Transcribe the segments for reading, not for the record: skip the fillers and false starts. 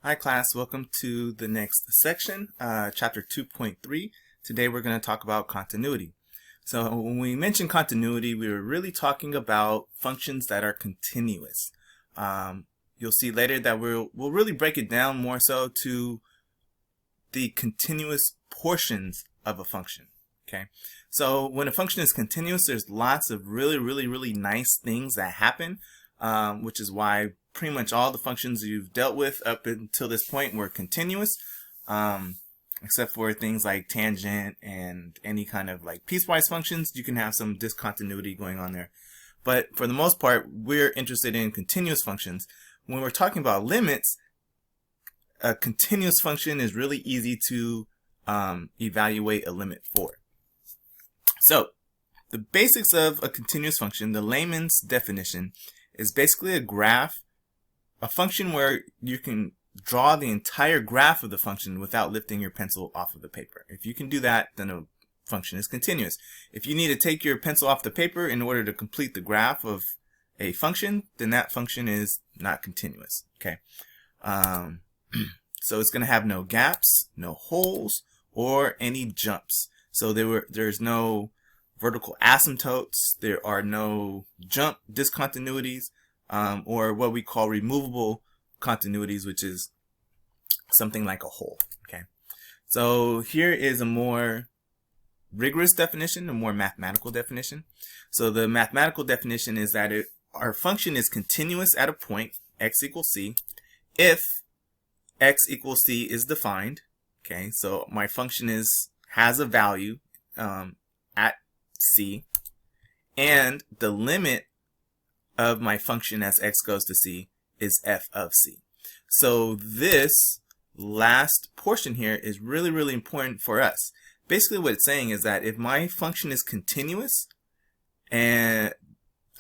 Hi class, welcome to the next section, chapter 2.3. Today we're going to talk about continuity. So when we mention continuity, we were really talking about functions that are continuous. You'll see later that we'll really break it down more so to the continuous portions of a function. Okay, so when a function is continuous, there's lots of really nice things that happen, which is why pretty much all the functions you've dealt with up until this point were continuous, except for things like tangent and any kind of like piecewise functions. You can have some discontinuity going on there. But for the most part, we're interested in continuous functions. When we're talking about limits, a continuous function is really easy to evaluate a limit for. So the basics of a continuous function, the layman's definition, is basically a graph, a function where you can draw the entire graph of the function without lifting your pencil off of the paper. If you can do that, then a function is continuous. If you need to take your pencil off the paper in order to complete the graph of a function, then that function is not continuous. Okay, so it's going to have no gaps, no holes, or any jumps. So there's no vertical asymptotes, there are no jump discontinuities, or what we call removable continuities, which is something like a hole. Okay, so here is a more rigorous definition, a more mathematical definition. So the mathematical definition is that our function is continuous at a point x equals c if x equals c is defined. Okay, so my function has a value at c, and the limit of my function as x goes to c is f of c. So this last portion here is really important for us. Basically what it's saying is that if my function is continuous and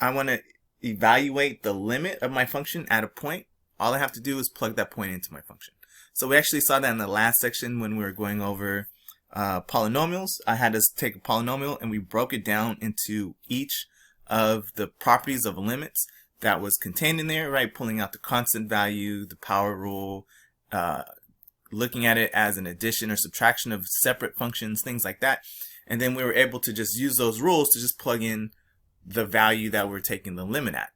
I want to evaluate the limit of my function at a point, all I have to do is plug that point into my function. So we actually saw that in the last section when we were going over polynomials. I had us take a polynomial and we broke it down into each of the properties of limits that was contained in there, right? Pulling out the constant value, the power rule, looking at it as an addition or subtraction of separate functions, things like that. And then we were able to just use those rules to just plug in the value that we're taking the limit at.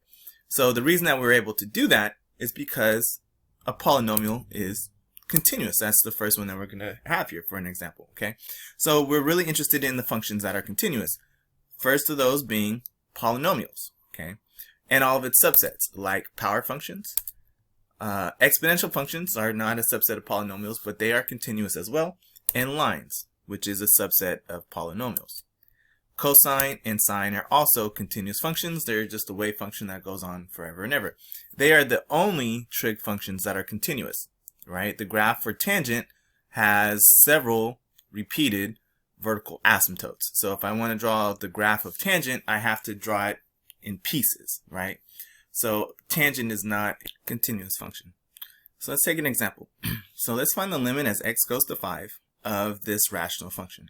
So the reason that we're able to do that is because a polynomial is continuous. That's the first one that we're going to have here for an example. Okay, so we're really interested in the functions that are continuous. First of those being polynomials. Okay, and all of its subsets like power functions. Exponential functions are not a subset of polynomials, but they are continuous as well. And lines, which is a subset of polynomials. Cosine and sine are also continuous functions. They're just a wave function that goes on forever and ever. They are the only trig functions that are continuous, right? The graph for tangent has several repeated vertical asymptotes. So if I want to draw the graph of tangent, I have to draw it in pieces, right? So tangent is not a continuous function. So let's take an example. So let's find the limit as x goes to 5 of this rational function.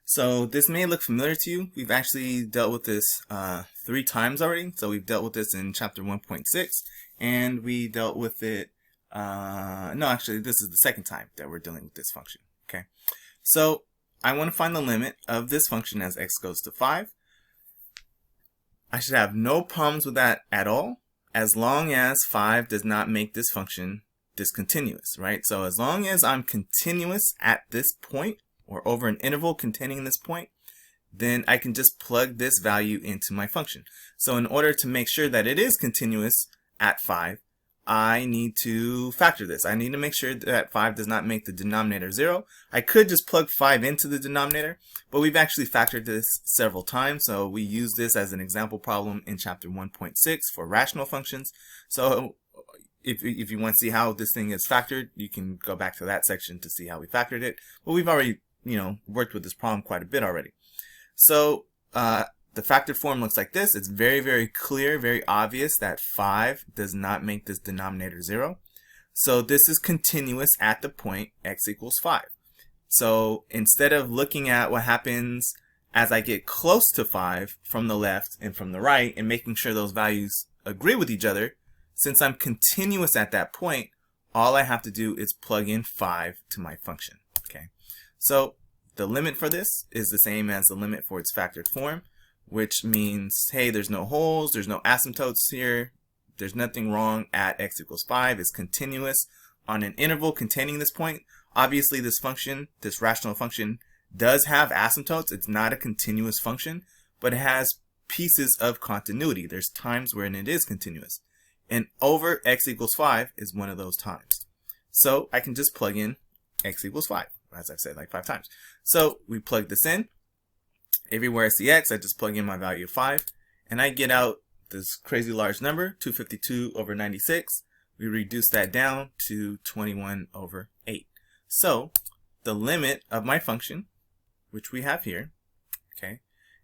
So this may look familiar to you. We've actually dealt with this 3 times already. So we've dealt with this in chapter 1.6, and we dealt with it, no, actually this is the second time that we're dealing with this function. Okay, so I want to find the limit of this function as x goes to 5. I should have no problems with that at all, as long as 5 does not make this function discontinuous, right? So as long as I'm continuous at this point, or over an interval containing this point, then I can just plug this value into my function. So in order to make sure that it is continuous at 5, I need to factor this. I need to make sure that 5 does not make the denominator 0. I could just plug 5 into the denominator, but we've actually factored this several times. So we use this as an example problem in chapter 1.6 for rational functions. So if you want to see how this thing is factored, you can go back to that section to see how we factored it. But we've already, worked with this problem quite a bit already. So the factored form looks like this. It's very clear, very obvious that 5 does not make this denominator 0. So this is continuous at the point x equals 5. So instead of looking at what happens as I get close to 5 from the left and from the right and making sure those values agree with each other, since I'm continuous at that point, all I have to do is plug in 5 to my function. Okay, so the limit for this is the same as the limit for its factored form, which means, hey, there's no holes, there's no asymptotes here, there's nothing wrong at x equals 5. It's continuous on an interval containing this point. Obviously, this function, this rational function, does have asymptotes. It's not a continuous function, but it has pieces of continuity. There's times when it is continuous. And over x equals 5 is one of those times. So I can just plug in x equals 5, as I've said like 5 times. So we plug this in. Everywhere I see x, I just plug in my value of 5, and I get out this crazy large number, 252 over 96. We reduce that down to 21 over 8. So the limit of my function, which we have here, okay,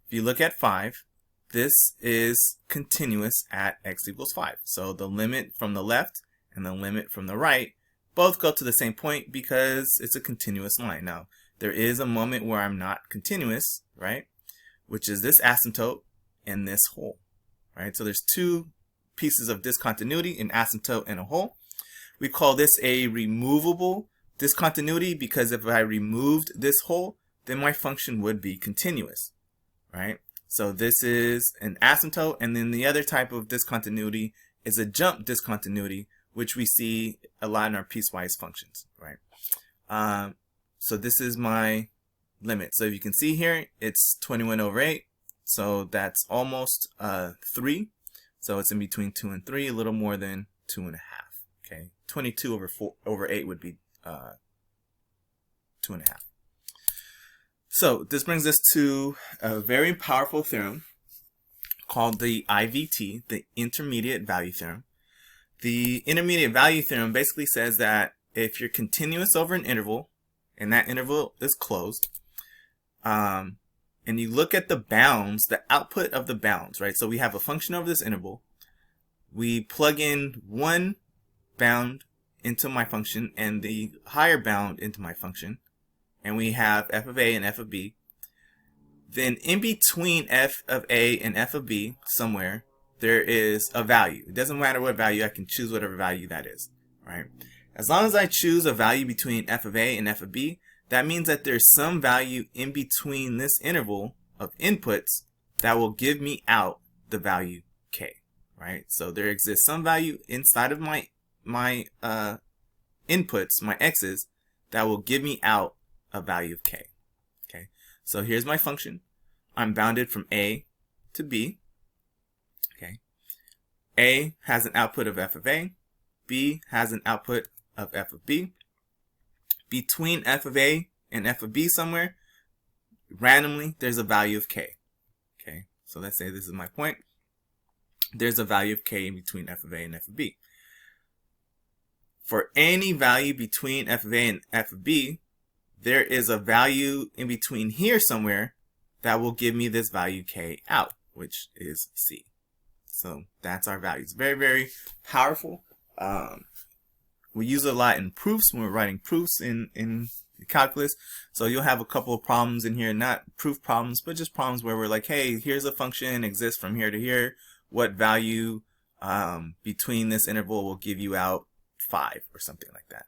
if you look at 5, this is continuous at x equals 5. So the limit from the left and the limit from the right both go to the same point because it's a continuous line. Now, there is a moment where I'm not continuous, right, which is this asymptote and this hole, right? So there's two pieces of discontinuity, an asymptote and a hole. We call this a removable discontinuity because if I removed this hole, then my function would be continuous, right? So this is an asymptote, and then the other type of discontinuity is a jump discontinuity, which we see a lot in our piecewise functions, right? So this is my limit. So you can see here, it's 21 over 8. So that's almost 3. So it's in between 2 and 3, a little more than 2.5. Okay, 22 over 8 would be 2.5. So this brings us to a very powerful theorem called the IVT, the intermediate value theorem. The intermediate value theorem basically says that if you're continuous over an interval, and that interval is closed, and you look at the bounds, the output of the bounds, right? So we have a function over this interval. We plug in one bound into my function and the higher bound into my function, and we have f of a and f of b. Then in between f of a and f of b, somewhere, there is a value. It doesn't matter what value, I can choose whatever value that is, right? As long as I choose a value between f of a and f of b, that means that there's some value in between this interval of inputs that will give me out the value k, right? So there exists some value inside of my inputs, my x's, that will give me out a value of k. Okay, so here's my function. I'm bounded from a to b. Okay, a has an output of f of a, b has an output of f of b. Between f of a and f of b somewhere, randomly, there's a value of k. Okay, so let's say this is my point. There's a value of k in between f of a and f of b. For any value between f of a and f of b, there is a value in between here somewhere that will give me this value k out, which is c. So that's our values. Very, very powerful. We use it a lot in proofs when we're writing proofs in calculus. So you'll have a couple of problems in here, not proof problems, but just problems where we're like, hey, here's a function, exists from here to here. What value between this interval will give you out 5 or something like that.